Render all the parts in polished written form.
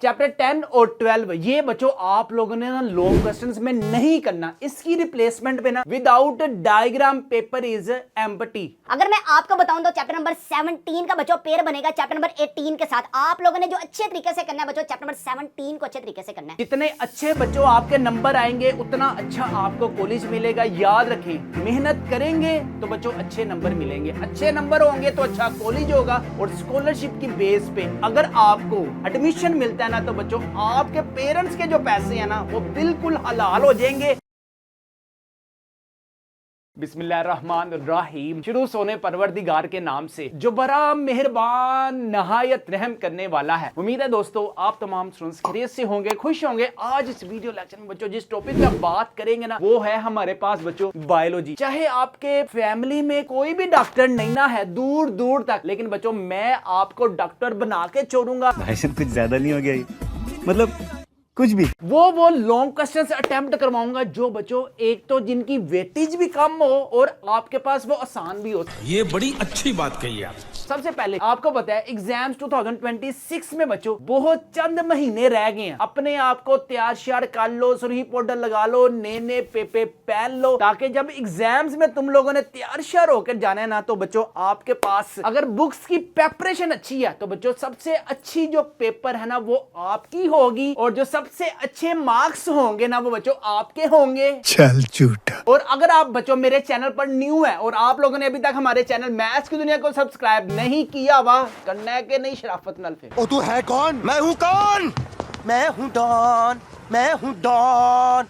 Chapter 10 और 12 ये बच्चों आप लोगों ने ना लॉन्ग क्वेश्चंस में नहीं करना। इसकी रिप्लेसमेंट पे ना without diagram paper is empty. अगर मैं आपको बताऊं तो चैप्टर नंबर 17 का बच्चों पेयर बनेगा चैप्टर नंबर 18 के साथ। आप लोगों ने जो अच्छे तरीके से करना है बच्चों चैप्टर नंबर 17 को अच्छे तरीके से करना है। जितने अच्छे बच्चों आपके नंबर आएंगे उतना अच्छा आपको कॉलेज मिलेगा। याद रखें, मेहनत करेंगे तो बच्चों अच्छे नंबर मिलेंगे, अच्छे नंबर होंगे तो अच्छा कॉलेज होगा। और स्कॉलरशिप की बेस पे अगर आपको एडमिशन मिलता है ना तो बच्चों आपके पेरेंट्स के जो पैसे हैं ना वो बिल्कुल हलाल हो जाएंगे। बिस्मिल्लाहिर्रहमानिर्रहीम। शुरू सोने परवरदिगार के नाम से जो बड़ा मेहरबान नहायत रहम करने वाला है। उम्मीद है दोस्तों आप तमाम स्टूडेंट्स खैरियत से होंगे, खुश होंगे। आज इस वीडियो लेक्चर में बच्चों जिस टॉपिक पे बात करेंगे ना वो है हमारे पास बच्चों बायोलॉजी। चाहे आपके फैमिली में कोई भी डॉक्टर नहीं ना है दूर दूर तक, लेकिन बच्चों मैं आपको डॉक्टर बना के छोड़ूंगा। भाईजान कुछ ज्यादा नहीं हो गया ये? मतलब कुछ भी वो लॉन्ग क्वेश्चंस अटेम्प्ट करवाऊंगा जो बच्चों एक तो जिनकी वेटेज भी कम हो और आपके पास वो आसान भी हो। ये बड़ी अच्छी बात कही आप। सबसे पहले आपको पता है एग्जाम्स 2026 में बच्चों बहुत चंद महीने रह गए हैं। अपने आप को तैयार श्यार कर लो, सुरही पाउडर लगा लो, नए पेपे पहन लो, ताकि जब एग्जाम्स में तुम लोगों ने तैयार श्यार होकर जाना है ना तो बच्चों आपके पास अगर बुक्स की प्रेपरेशन अच्छी है तो बच्चों सबसे अच्छी जो पेपर है ना वो आपकी होगी और जो सबसे अच्छे मार्क्स होंगे ना वो बच्चों आपके होंगे। चल झूठा। और अगर आप बच्चों मेरे चैनल पर न्यू है और आप लोगों ने अभी तक हमारे चैनल मैथ्स की दुनिया को सब्सक्राइब नहीं किया, वाह करना है कि नहीं शराफत नल पे। ओ तू है कौन? मैं हूँ कौन? मैं हूँ डॉन, मैं हूँ डॉन।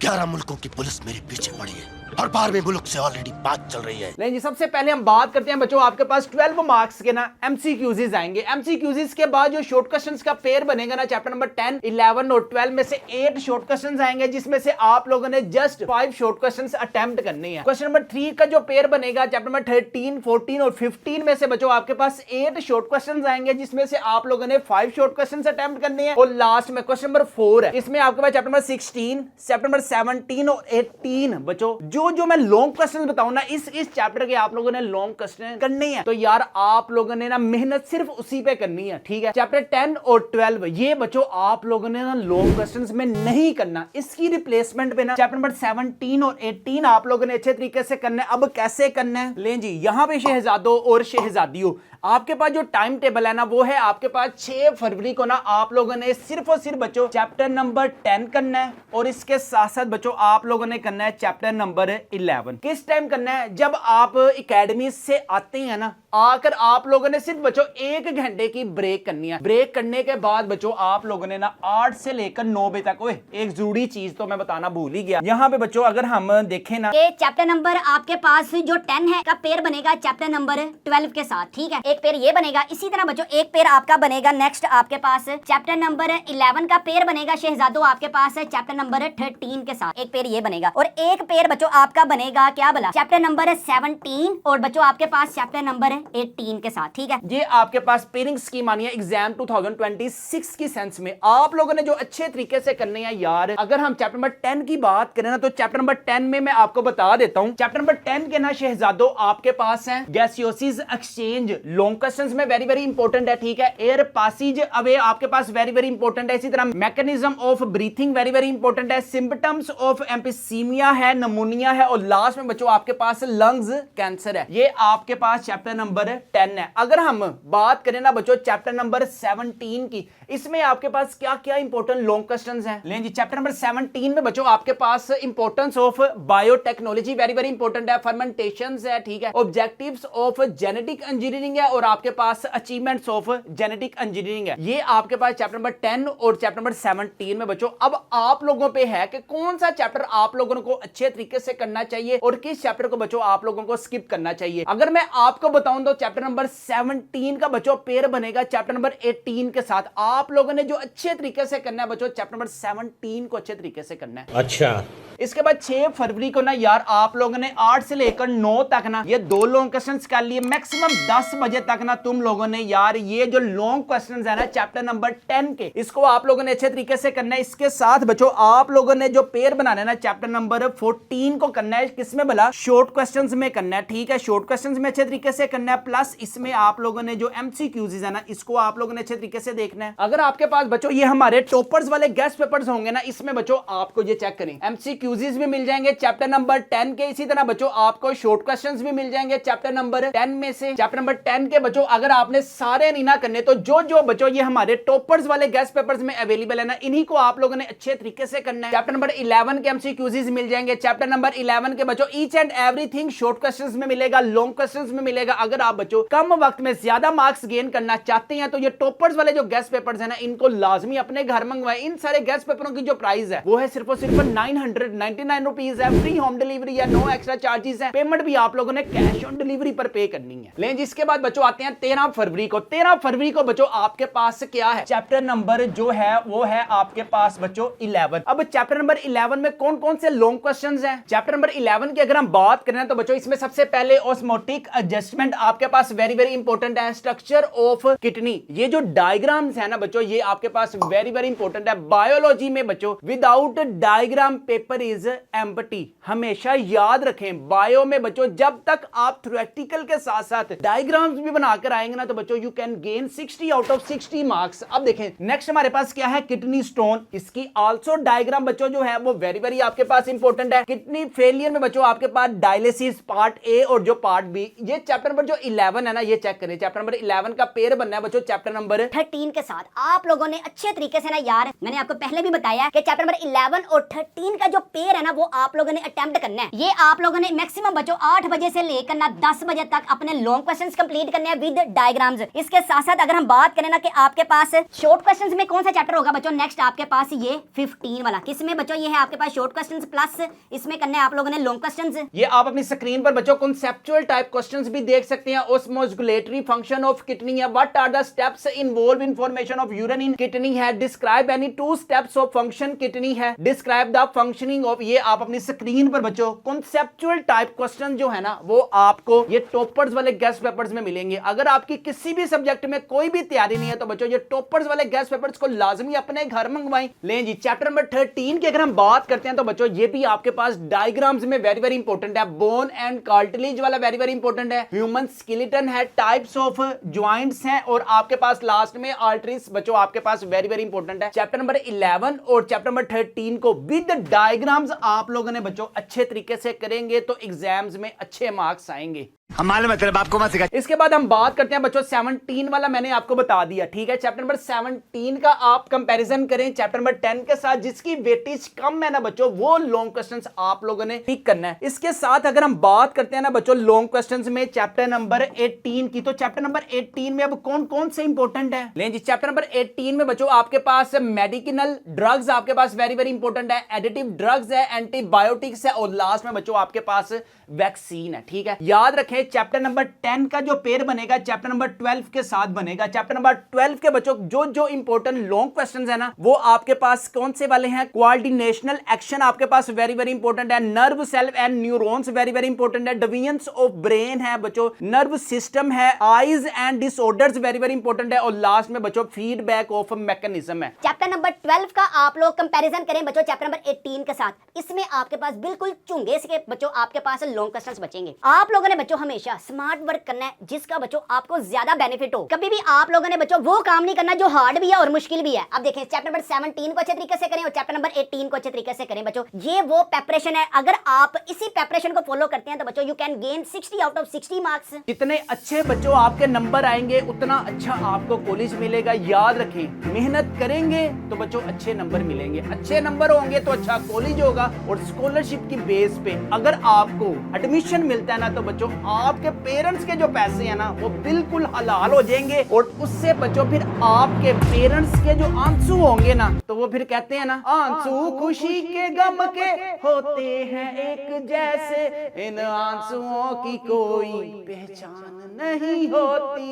11 मुल्कों की पुलिस मेरे पीछे पड़ी है और 12वें मुल्क से ऑलरेडी बात चल रही है। नहीं जी, सबसे पहले हम बात करते हैं बच्चों आपके पास 12 मार्क्स के ना एमसीक्यूज आएंगे। एमसीक्यूज के बाद जो शॉर्ट क्वेश्चंस का पेयर बनेगा ना चैप्टर नंबर 10, 11 और 12 में से 8 शॉर्ट क्वेश्चंस आएंगे जिसमें से आप लोगों ने जस्ट 5 शॉर्ट क्वेश्चंस अटेम्प्ट करने हैं। क्वेश्चन नंबर 3 का जो पेयर बनेगा चैप्टर नंबर 13, 14 और 15 में से बच्चों आपके पास 8 शॉर्ट क्वेश्चंस आएंगे जिसमें से आप लोगों ने 5 शॉर्ट क्वेश्चंस अटेम्प्ट करने हैं। और लास्ट में क्वेश्चन नंबर 4 है, इसमें आपके पास चैप्टर नंबर 16, चैप्टर नंबर 17 और 18 बच्चों जो मैं लॉन्ग क्वेश्चन बताऊं ना इस चैप्टर के आप लोगों ने लॉन्ग क्वेश्चन करने हैं तो यार आप लोगों ने ना मेहनत सिर्फ उसी पे करनी है, ठीक है। चैप्टर 10 और 12 ये बच्चों आप लोगों ने ना लॉन्ग क्वेश्चंस में नहीं करना। इसकी रिप्लेसमेंट पे ना चैप्टर नंबर 17 और 18 आप लोगों ने अच्छे तरीके से करना है। अब कैसे करना है लें जी, यहां पे शहजादों और शहजादियों आपके पास जो टाइम टेबल है ना वो है आपके पास 6 फरवरी को ना आप लोगों ने सिर्फ और सिर्फ बच्चों चैप्टर नंबर 10 करना है और इसके साथ साथ बच्चों आप लोगों ने करना है चैप्टर नंबर 11। किस टाइम करना है? जब आप एकेडमी से आते हैं ना, आकर आप लोगों ने सिर्फ बच्चों 1 घंटे की ब्रेक करनी है। ब्रेक करने के बाद बच्चों आप लोगों ने ना 8 से लेकर 9 बजे तक, ओए एक जरूरी चीज तो मैं बताना भूल ही गया। यहाँ पे बच्चों अगर हम देखें ना ये चैप्टर नंबर आपके पास जो 10 है का पेयर बनेगा चैप्टर नंबर 12 के साथ, ठीक है। एक पेयर ये बनेगा, इसी तरह बच्चों एक पेयर आपका बनेगा नेक्स्ट आपके पास चैप्टर नंबर 11 का पेयर बनेगा शहजादों आपके पास चैप्टर नंबर 13 के साथ एक पेयर ये बनेगा। और एक पेयर बच्चों आपका बनेगा क्या बोला चैप्टर नंबर 17 और बच्चों आपके पास चैप्टर नंबर 18 के साथ, ठीक है। ये आपके पास पेयरिंग स्कीम आनी है एग्जाम 2026 की सेंस में। आप लोगों ने जो अच्छे तरीके से करने हैं यार, अगर हम चैप्टर नंबर 10 की बात करें ना तो चैप्टर नंबर 10 में मैं आपको बता देता हूं। चैप्टर नंबर 10 के ना शहजादों आपके पास है गैसियोसिस एक्सचेंज, लॉन्ग क्वेश्चंस में वेरी वेरी इंपॉर्टेंट है, ठीक है। एयर पासेज अवे आपके पास वेरी वेरी इंपॉर्टेंट है। इसी तरह mechanism of breathing very very important है। सिम्पटम्स ऑफ एम्फीसीमिया है, नमोनिया है और लास्ट में बच्चों आपके पास लंग्स कैंसर है। ये आपके पास चैप्टर नंबर 10 है। अगर हम बात करें ना बच्चों चैप्टर नंबर 17 की, इसमें आपके पास क्या क्या इंपॉर्टेंट लॉन्ग क्वेश्चंस हैं लें जी। चैप्टर नंबर 17 में बच्चों आपके पास importance of biotechnology very very important है, फर्मेंटेशंस है, ठीक है। ऑब्जेक्टिव्स ऑफ जेनेटिक इंजीनियरिंग है और आपके पास अचीवमेंट्स ऑफ जेनेटिक इंजीनियरिंग है। ये आपके पास चैप्टर नंबर 10 और चैप्टर नंबर 17 में बच्चों। अब आप लोगों पे है कि कौन सा चैप्टर आप लोगों को अच्छे तरीके से करना चाहिए और किस चैप्टर को बच्चों आप लोगों को स्किप करना चाहिए। अगर मैं आपको बताऊं तो चैप्टर नंबर 17 का बच्चों पेयर बनेगा चैप्टर नंबर 18 के साथ। आप लोगों ने जो अच्छे तरीके से करना है बच्चों चैप्टर नंबर 17 को अच्छे तरीके से करना है। अच्छा, इसके बाद 6 फरवरी को ना यार आप लोगों ने 8 से लेकर 9 तक ना ये 2 लॉन्ग क्वेश्चंस कर लिए। मैक्सिमम 10 बजे बजे तक ना तुम लोगों ने यार ये जो लॉन्ग क्वेश्चंस है ना चैप्टर नंबर 10 के, इसको आप लोगों ने अच्छे तरीके से करना है। इसके साथ बच्चों आप लोगों ने जो पेयर बनाना है ना चैप्टर नंबर 14 को करना है, किसमें भला, शॉर्ट क्वेश्चंस में करना है, ठीक है, शॉर्ट क्वेश्चंस में अच्छे तरीके से करना है। प्लस इसमें आप लोगों ने जो एमसीक्यूज है ना इसको आप लोगों ने अच्छे तरीके से देखना है। अगर आपके पास बच्चों ये हमारे टॉपर्स वाले गेस्ट पेपर्स होंगे ना, इसमें बच्चों आपको ये चेक करें, एमसीक्यूज भी मिल जाएंगे चैप्टर नंबर 10 के, इसी तरह बच्चों आपको शॉर्ट क्वेश्चंस भी मिल जाएंगे चैप्टर नंबर 10 में से। चैप्टर नंबर 10 के बच्चों अगर आपने सारे नहीं ना करने तो जो जो बच्चों ये हमारे टॉपर्स वाले गेस्ट पेपर्स में अवेलेबल है ना, इन्हीं को आप लोगों ने अच्छे तरीके से करना है। चैप्टर नंबर 11 के एमसीक्यूज मिल जाएंगे। चैप्टर नंबर 11 के बच्चों each and everything short questions में मिलेगा, लॉन्ग क्वेश्चंस में मिलेगा। अगर आप बच्चों कम वक्त में ज्यादा मार्क्स गेन करना चाहते हैं तो ये टॉपर्स वाले जो गेस्ट पेपर्स है ना इनको लाजमी अपने घर मंगवाएं। इन सारे गेस्ट पेपरों की जो प्राइस है वो है सिर्फ और सिर्फ 999 रुपीज है। फ्री होम डिलीवरी है, नो एक्स्ट्रा चार्जेस है। पेमेंट भी आप लोगों ने कैश ऑन डिलीवरी पर पे करनी है। लेकिन जिसके बाद बच्चों आते हैं 13 फरवरी को। 13 फरवरी को बच्चों आपके पास क्या है, चैप्टर नंबर जो है वो है आपके पास बच्चों 11। अब चैप्टर नंबर 11 में कौन कौन से लॉन्ग क्वेश्चंस हैं? चैप्टर नंबर 11 की अगर हम बात करें तो बच्चों इसमें सबसे पहले ऑस्मोटिक एडजस्टमेंट आपके पास वेरी वेरी इंपॉर्टेंट है। स्ट्रक्चर ऑफ किडनी, ये जो डायग्राम्स है ना बच्चों ये आपके पास वेरी वेरी इंपॉर्टेंट है। बायोलॉजी में बच्चों without diagram paper is empty, हमेशा याद रखें बायो में बच्चों जब तक आप थ्योरेटिकल के साथ साथ डायग्राम्स भी बनाकर आएंगे ना तो बच्चों you can gain 60 out of 60 marks. अब देखें नेक्स्ट हमारे पास क्या है, किडनी स्टोन, इसकी आल्सो डायग्राम बच्चों जो है वो वेरी वेरी आपके पास इंपॉर्टेंट है। किडनी फेलियर में बच्चों आपके पास डायलिसिस पार्ट ए और जो पार्ट बी, ये चैप्टर नंबर जो 11 है ना ये चेक करें। चैप्टर नंबर 11 का पेयर बनना है बच्चों चैप्टर नंबर 13 के साथ। आप लोगों ने अच्छे तरीके से ना यार, मैंने आपको पहले भी बताया कि चैप्टर नंबर 11 और 13 का जो पेयर है ना वो आप लोगों ने अटेम्प्ट करना है। ये आप लोगों ने मैक्सिमम बच्चों 8 बजे से लेकर ना 10 बजे तक अपने लॉन्ग क्वेश्चंस कंप्लीट करने हैं विद डायग्राम्स। इसके साथ साथ अगर हम बात करें ना कि आपके पास शॉर्ट क्वेश्चंस में कौन सा चैप्टर होगा बच्चों, नेक्स्ट आपके पास ये 15 वाला, किसमें बच्चों ये है आपके पास शॉर्ट क्वेश्चंस प्लस इसमें करने हैं आप लोगों ने लॉन्ग क्वेश्चंस। ये आप अपनी स्क्रीन पर बच्चों कॉन्सेप्चुअल टाइप क्वेश्चंस भी देख सकते हैं। ऑस्मोलैरिटी फंक्शन ऑफ किडनी है, what are the steps involve in formation of urine in kidney है, describe any 2 steps of function kidney है, डिस्क्राइब द फंक्शनिंग ऑफ, ये आप अपनी स्क्रीन पर बच्चों कॉन्सेप्चुअल टाइप क्वेश्चन जो है ना वो आपको ये टॉपर्स वाले गेस्ट पेपर्स में मिलेंगे। अगर आपकी किसी भी सब्जेक्ट में कोई भी तैयारी नहीं है तो बच्चों ये टॉपर्स वाले गेस्ट पेपर्स को लाजमी अपने घर मंगवाएं। लें जी चैप्टर नंबर 13 की अगर हम बात करते हैं तो बच्चों ये भी आपके पास डायग्राम्स में वेरी वेरी इंपॉर्टेंट है। बोन एंड कार्टिलेज वाला वेरी वेरी इंपॉर्टेंट है। ह्यूमन स्केलेटन है, टाइप्स ऑफ जॉइंट्स हैं और आपके पास लास्ट में आर्टरीज बच्चों आपके पास वेरी वेरी इंपॉर्टेंट है। चैप्टर नंबर 11 और चैप्टर नंबर 13 को विद डायग्राम्स आप लोगों ने बच्चों अच्छे तरीके से करेंगे तो एग्जाम्स में अच्छे मार्क्स आएंगे। हमारे मतलब आपको मत सिखा। इसके बाद हम बात करते हैं बच्चों 17 वाला, मैंने आपको बता दिया ठीक है। चैप्टर नंबर 17 का आप कंपैरिजन करें चैप्टर नंबर 10 के साथ, जिसकी वेटेज कम है ना बच्चों वो लॉन्ग क्वेश्चंस आप लोगों ने पिक करना है। इसके साथ अगर हम बात करते हैं ना बच्चों लॉन्ग क्वेश्चंस में चैप्टर नंबर 18 की, तो चैप्टर नंबर 18 में अब कौन कौन से इंपॉर्टेंट है। लें जी चैप्टर नंबर 18 में बच्चों आपके पास मेडिसिनल ड्रग्स आपके पास वेरी वेरी इंपॉर्टेंट है, एडिटिव ड्रग्स है, एंटीबायोटिक्स है और लास्ट में बच्चों आपके पास वैक्सीन है। ठीक है, याद रखें चैप्टर नंबर 10 का जो पेयर बनेगा चैप्टर नंबर 12 के साथ बनेगा। चैप्टर नंबर 12 के बच्चों जो जो इंपॉर्टेंट लॉन्ग क्वेश्चंस है ना वो आपके पास कौन से वाले हैं, कोऑर्डिनेशनल एक्शन आपके पास वेरी वेरी इंपॉर्टेंट है, nerve cell and neurons very very important है, डिवीजन्स ऑफ ब्रेन है बच्चों, नर्व सिस्टम है, eyes and disorders very very important है और लास्ट में बच्चों फीडबैक ऑफ मैकेनिज्म है। चैप्टर नंबर 12 का आप लोग कंपैरिजन करें बच्चों चैप्टर नंबर 18 के साथ, इसमें आपके पास बिल्कुल चुंगे से बच्चों आपके पास लॉन्ग क्वेश्चंस बचेंगे। आप लोगों ने बच्चों हमेशा स्मार्ट वर्क करना है जिसका बच्चों आपको ज्यादा बेनिफिट हो। कभी भी आप लोगों ने बच्चों वो काम नहीं करना जो हार्ड भी है और मुश्किल भी है। अब देखें चैप्टर नंबर 17 को अच्छे तरीके से करें और चैप्टर नंबर 18 को अच्छे तरीके से करें बच्चों। ये वो प्रिपरेशन है, अगर आप इसी प्रिपरेशन को फॉलो करते हैं तो बच्चों you can gain 60 out of 60 marks. जितने अच्छे बच्चों आपके नंबर आएंगे उतना अच्छा आपको कॉलेज मिलेगा। याद रखें मेहनत करेंगे तो बच्चों अच्छे नंबर मिलेंगे, अच्छे नंबर होंगे तो अच्छा कॉलेज होगा और स्कॉलरशिप की बेस पे अगर आपको एडमिशन मिलता है ना तो बच्चों आपके पेरेंट्स के जो पैसे हैं ना वो बिल्कुल हलाल हो जाएंगे और उससे बच्चों फिर आपके पेरेंट्स के जो आंसू होंगे ना तो वो फिर कहते हैं ना आंसू खुशी के गम के होते हैं एक जैसे, इन आंसुओं की कोई पहचान नहीं होती।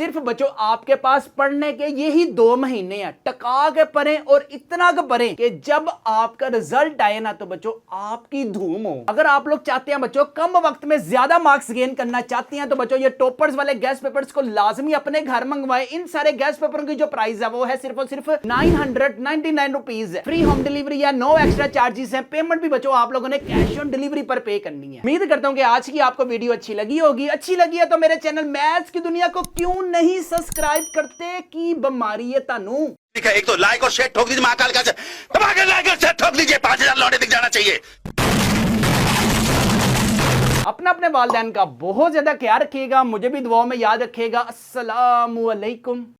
सिर्फ बच्चों आपके पास पढ़ने के यही 2 महीने हैं, टका के पढ़ें और इतना के पढ़ें कि जब आपका रिजल्ट आए ना तो बच्चों आपकी धूम हो। अगर आप लोग चाहते हैं बच्चों कम वक्त में ज्यादा मार्क्स गेन करना चाहते हैं तो बच्चों ये टॉपर्स वाले गेस्ट पेपर्स को लाजमी अपने घर मंगवाएं। इन सारे गेस्ट पेपर की जो प्राइस है वो है सिर्फ और सिर्फ 999 रुपीज। फ्री होम डिलीवरी है, नो एक्स्ट्रा चार्जेस है। पेमेंट भी बच्चों आप लोगों ने कैश ऑन डिलीवरी पर पे करनी है। उम्मीद करता हूं कि आज की आपको वीडियो अच्छी लगी होगी। अच्छी लगी है तो मेरे चैनल मैथ्स की दुनिया को क्यों नहीं सब्सक्राइब करते? की बीमारी है तानू। ठीक है, एक तो लाइक और शेयर ठोक दीजिए, महाकाल का दबा के लाइक और शेयर ठोक दीजिए, 5000 लौटे दिख जाना चाहिए। अपना अपने वालिदैन का बहुत ज्यादा ख्याल रखिएगा, मुझे भी दुआओं में याद रखिएगा। अस्सलामु अलैकुम।